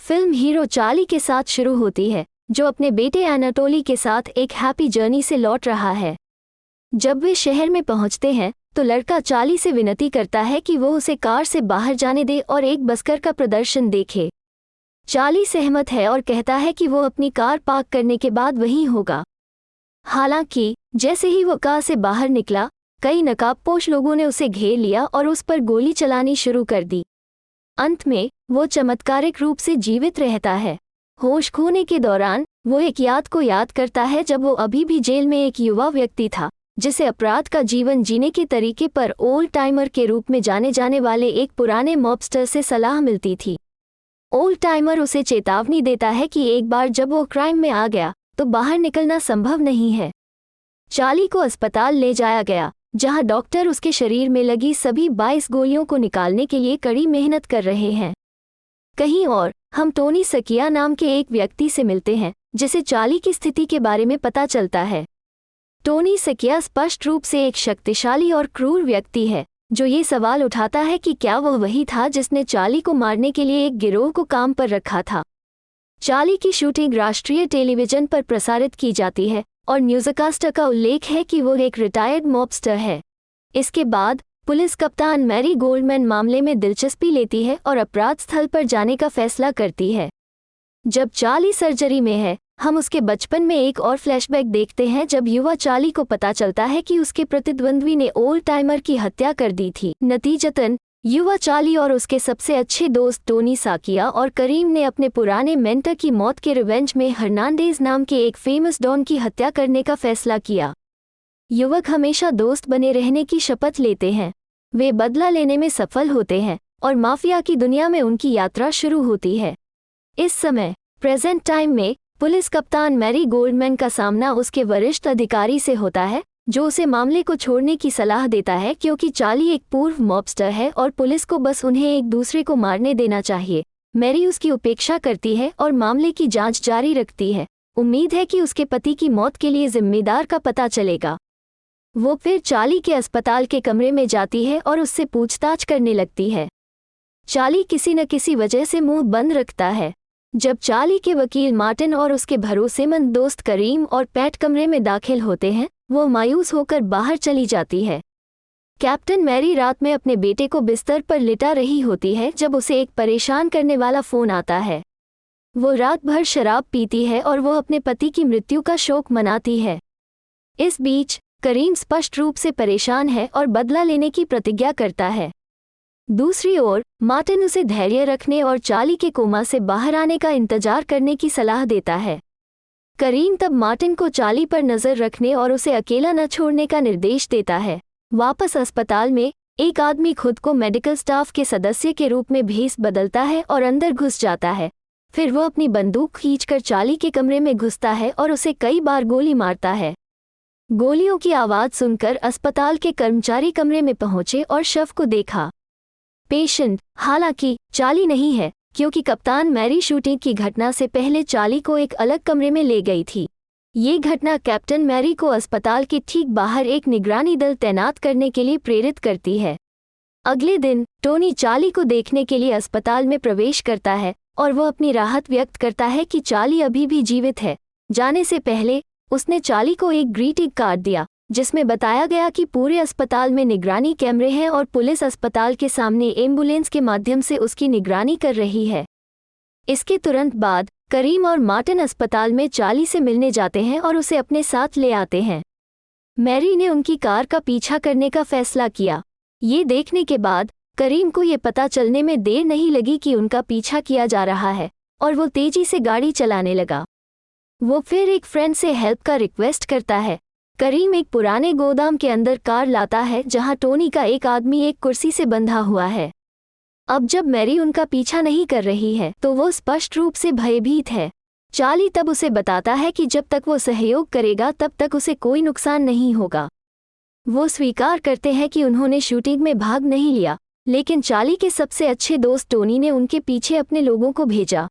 Film hero Charlie के साथ शुरू होती है, जो अपने बेटे एनाटोली के साथ एक हैप्पी जर्नी से लौट रहा है। जब वे शहर में पहुंचते हैं तो लड़का चार्ली से विनती करता है कि वो उसे कार से बाहर जाने दे और एक बस्कर का प्रदर्शन देखे। चार्ली सहमत है और कहता है कि वो अपनी कार पार्क करने के बाद वहीं होगा। हालांकि जैसे ही वो कार से बाहर निकला, कई नकाबपोश लोगों ने उसे घेर लिया और उस पर गोली चलानी शुरू कर दी। अंत में वो चमत्कारिक रूप से जीवित रहता है। होश खोने के दौरान वो एक याद को याद करता है जब वो अभी भी जेल में एक युवा व्यक्ति था, जिसे अपराध का जीवन जीने के तरीके पर ओल्ड टाइमर के रूप में जाने जाने वाले एक पुराने मॉबस्टर से सलाह मिलती थी। ओल्ड टाइमर उसे चेतावनी देता है कि एक बार जब वो क्राइम में आ गया तो बाहर निकलना संभव नहीं है। चार्ली को अस्पताल ले जाया गया, जहां डॉक्टर उसके शरीर में लगी सभी 22 गोलियों को निकालने के लिए कड़ी मेहनत कर रहे हैं। कहीं और हम टोनी सकिया नाम के एक व्यक्ति से मिलते हैं, जिसे चार्ली की स्थिति के बारे में पता चलता है। टोनी सकिया स्पष्ट रूप से एक शक्तिशाली और क्रूर व्यक्ति है, जो ये सवाल उठाता है कि क्या वह वही था जिसने चार्ली को मारने के लिए एक गिरोह को काम पर रखा था। चार्ली की शूटिंग राष्ट्रीय टेलीविजन पर प्रसारित की जाती है और न्यूज़कास्टर का उल्लेख है कि वो एक रिटायर्ड मॉबस्टर है। इसके बाद पुलिस कप्तान मैरी गोल्डमैन मामले में दिलचस्पी लेती है और अपराध स्थल पर जाने का फैसला करती है। जब चार्ली सर्जरी में है, हम उसके बचपन में एक और फ्लैशबैक देखते हैं जब युवा चार्ली को पता चलता है कि उसके प्रतिद्वंद्वी ने ओल्ड टाइमर की हत्या कर दी थी। नतीजतन युवा चार्ली और उसके सबसे अच्छे दोस्त टोनी साकिया और करीम ने अपने पुराने मेंटर की मौत के रिवेंज में हर्नांडेज नाम के एक फेमस डॉन की हत्या करने का फैसला किया। युवक हमेशा दोस्त बने रहने की शपथ लेते हैं। वे बदला लेने में सफल होते हैं और माफिया की दुनिया में उनकी यात्रा शुरू होती है। इस समय प्रेजेंट टाइम में पुलिस कप्तान मैरी गोल्डमैन का सामना उसके वरिष्ठ अधिकारी से होता है, जो उसे मामले को छोड़ने की सलाह देता है क्योंकि चार्ली एक पूर्व मॉबस्टर है और पुलिस को बस उन्हें एक दूसरे को मारने देना चाहिए। मैरी उसकी उपेक्षा करती है और मामले की जांच जारी रखती है। उम्मीद है कि उसके पति की मौत के लिए जिम्मेदार का पता चलेगा। वो फिर चार्ली के अस्पताल के कमरे में जाती है और उससे पूछताछ करने लगती है। चार्ली किसी न किसी वजह से मुंह बंद रखता है। जब चार्ली के वकील मार्टिन और उसके भरोसेमंद दोस्त करीम और पैट कमरे में दाखिल होते हैं, वो मायूस होकर बाहर चली जाती है। कैप्टन मैरी रात में अपने बेटे को बिस्तर पर लिटा रही होती है जब उसे एक परेशान करने वाला फ़ोन आता है। वो रात भर शराब पीती है और वो अपने पति की मृत्यु का शोक मनाती है। इस बीच करीम स्पष्ट रूप से परेशान है और बदला लेने की प्रतिज्ञा करता है। दूसरी ओर मार्टिन उसे धैर्य रखने और चार्ली के कोमा से बाहर आने का इंतजार करने की सलाह देता है। करीम तब मार्टिन को चार्ली पर नज़र रखने और उसे अकेला न छोड़ने का निर्देश देता है। वापस अस्पताल में एक आदमी खुद को मेडिकल स्टाफ के सदस्य के रूप में भेस बदलता है और अंदर घुस जाता है। फिर वो अपनी बंदूक खींचकर चार्ली के कमरे में घुसता है और उसे कई बार गोली मारता है। गोलियों की आवाज़ सुनकर अस्पताल के कर्मचारी कमरे में पहुंचे और शव को देखा। पेशेंट हालांकि चार्ली नहीं है, क्योंकि कप्तान मैरी शूटिंग की घटना से पहले चार्ली को एक अलग कमरे में ले गई थी। ये घटना कैप्टन मैरी को अस्पताल के ठीक बाहर एक निगरानी दल तैनात करने के लिए प्रेरित करती है। अगले दिन टोनी चार्ली को देखने के लिए अस्पताल में प्रवेश करता है और वो अपनी राहत व्यक्त करता है कि चार्ली अभी भी जीवित है। जाने से पहले उसने चार्ली को एक ग्रीटिंग कार्ड दिया, जिसमें बताया गया कि पूरे अस्पताल में निगरानी कैमरे हैं और पुलिस अस्पताल के सामने एम्बुलेंस के माध्यम से उसकी निगरानी कर रही है। इसके तुरंत बाद करीम और मार्टिन अस्पताल में चार्ली से मिलने जाते हैं और उसे अपने साथ ले आते हैं। मैरी ने उनकी कार का पीछा करने का फैसला किया। ये देखने के बाद करीम को ये पता चलने में देर नहीं लगी कि उनका पीछा किया जा रहा है और वो तेजी से गाड़ी चलाने लगा। वो फिर एक फ्रेंड से हेल्प का रिक्वेस्ट करता है। करीम एक पुराने गोदाम के अंदर कार लाता है जहां टोनी का एक आदमी एक कुर्सी से बंधा हुआ है। अब जब मैरी उनका पीछा नहीं कर रही है तो वो स्पष्ट रूप से भयभीत है। चार्ली तब उसे बताता है कि जब तक वो सहयोग करेगा तब तक उसे कोई नुकसान नहीं होगा। वो स्वीकार करते हैं कि उन्होंने शूटिंग में भाग नहीं लिया, लेकिन चार्ली के सबसे अच्छे दोस्त टोनी ने उनके पीछे अपने लोगों को भेजा।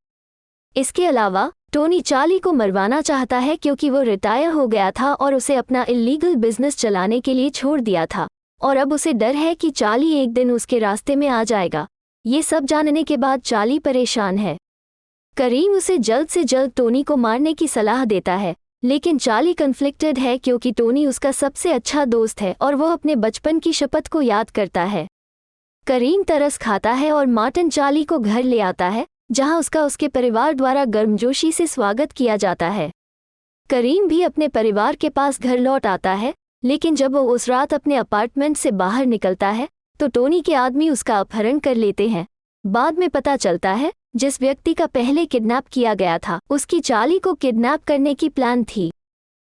इसके अलावा टोनी चार्ली को मरवाना चाहता है क्योंकि वो रिटायर हो गया था और उसे अपना इल्लीगल बिजनेस चलाने के लिए छोड़ दिया था, और अब उसे डर है कि चार्ली एक दिन उसके रास्ते में आ जाएगा। ये सब जानने के बाद चार्ली परेशान है। करीम उसे जल्द से जल्द टोनी को मारने की सलाह देता है, लेकिन चार्ली कन्फ्लिक्टेड है क्योंकि टोनी उसका सबसे अच्छा दोस्त है और वह अपने बचपन की शपथ को याद करता है। करीम तरस खाता है और मार्टिन चार्ली को घर ले आता है, जहां उसके परिवार द्वारा गर्मजोशी से स्वागत किया जाता है। करीम भी अपने परिवार के पास घर लौट आता है, लेकिन जब वो उस रात अपने अपार्टमेंट से बाहर निकलता है तो टोनी के आदमी उसका अपहरण कर लेते हैं। बाद में पता चलता है जिस व्यक्ति का पहले किडनैप किया गया था उसकी चार्ली को किडनैप करने की प्लान थी।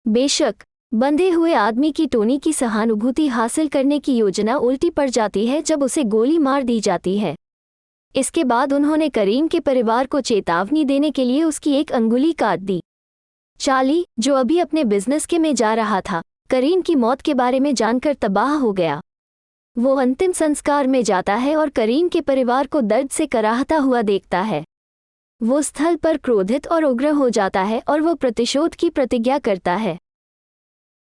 बेशक बंधे हुए आदमी की टोनी की सहानुभूति हासिल करने की योजना उल्टी पड़ जाती है जब उसे गोली मार दी जाती है। इसके बाद उन्होंने करीम के परिवार को चेतावनी देने के लिए उसकी एक अंगुली काट दी। चार्ली, जो अभी अपने बिजनेस के में जा रहा था, करीम की मौत के बारे में जानकर तबाह हो गया। वो अंतिम संस्कार में जाता है और करीम के परिवार को दर्द से कराहता हुआ देखता है। वो स्थल पर क्रोधित और उग्र हो जाता है और वो प्रतिशोध की प्रतिज्ञा करता है।